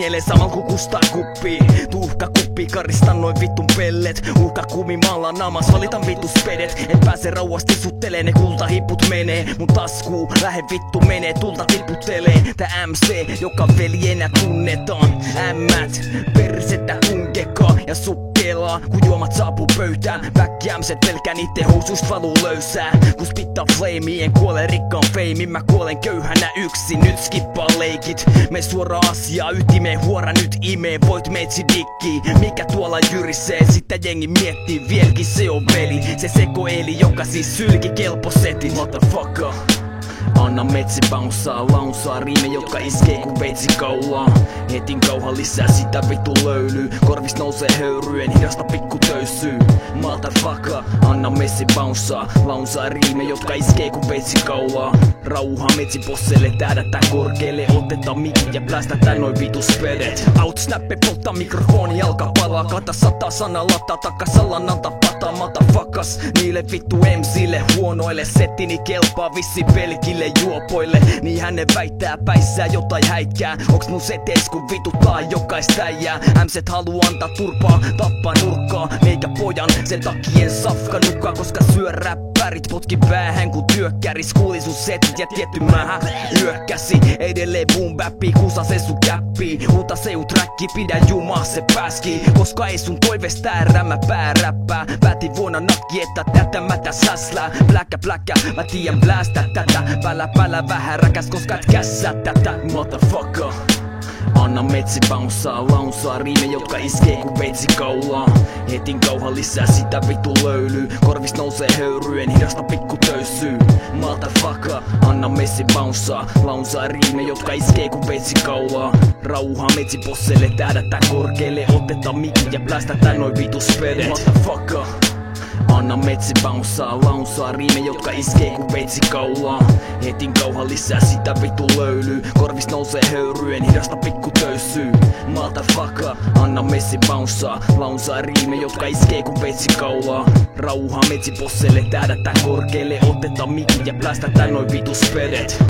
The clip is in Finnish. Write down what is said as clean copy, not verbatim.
mieleen saman ku kustaa kuppi. Tuhka kuppi, karistan noin vittun pellet. Uhka kumi maalla naamas, valitan vittu spedet. En pääse rauhasti suttelee, ne kultahipput menee. Mun taskuu, lähe vittu menee, tulta tilputtelee. Tää MC, joka veljenä tunnetaan. Ämmät, persettä unkekaa ja sukkelaa. Kun juomat saapuu pöytään, väkkiämset pelkää niitten housuista valuu löysää. Kun spittaa flamea, en kuole rikkaan feimin. Mä kuolen köyhänä yksin, nyt skippaa leikit. Me suoraan asiaa ytimeen, huora nyt imee. Voit meitsi dikkii, mikä tuolla jyrisee. Sitten jengi miettii, vieläkin se on veli. Se sekoeli, joka siis sylki kelposetin. Motherfucker. Anna metsi bounsaa, launsaa riime, jotka iskee kun veitsi kaulaa. Hetin kauhan lisää sitä vittu löylyy. Korvis nousee höyryjen, hidasta pikku töysyy. Motherfucker, anna metsi bounsaa, launsaa riime, jotka iskee kun veitsi kaulaa. Rauha metsi posselle, tähdätään korkeelle. Otetaan mikki ja plästätään noin vitu spedet. Outsnappe polttaa mikrofoni, jalka palaa. Kata 100 sana lataa, takasallan antaa pataa. Motherfuckers, niille vittu MCille huonoille. Settini kelpaa vissi pelkille juopoille, niin hänen väittää päissään jotain häikkää. Onks mun seteis kun vituttaa jokaista äijää? MCt haluu antaa turpaa, tappaa nurkkaa. Meikä pojan, sen takien safka nukkaa. Koska syö räppärit, potki päähän kun työkkäris. Kuuli sun setit ja tietty mähä hyökkäsi. Edelleen boom bappi, kusa se sun käppii. Huuta seu träkki, pidä jumaa se pääski. Koska ei sun toivesta rämmä pääräppää. Päätin vuonna nakki, että tätä mä täs häslää. Pläkkä, mä tiedän blästä tätä. Päällä vähän räkäs, koska et kässää tätä. Motherfucker. Anna metsi bounsaa, launsaa riime, jotka iskee kun veitsi kaulaa. Hetin kauhan lisää sitä vittu löylyy. Korvis nousee höyryjen, hidasta pikku töysyy. Motherfucker, anna metsi bounsaa, launsaa riime, jotka iskee kun veitsi kaulaa. Rauha metsi posselle, tähdätään korkeelle. Otetaan mikki ja plästätään noin vitu spedet. Motherfucker. Anna metsi bounsaa, launsaa riime, jotka iskee kun veitsi kaulaa. Hetin kauhan lisää sitä vittu löylyy. Korvis nousee höyryjen, hidasta pikku töysyy. Motherfucker, anna metsi bounsaa, launsaa riime, jotka iskee kun veitsi kaulaa. Rauha metsi posselle, tähdätään korkeelle. Otetaan mikki ja plästätään noin vitu spedet.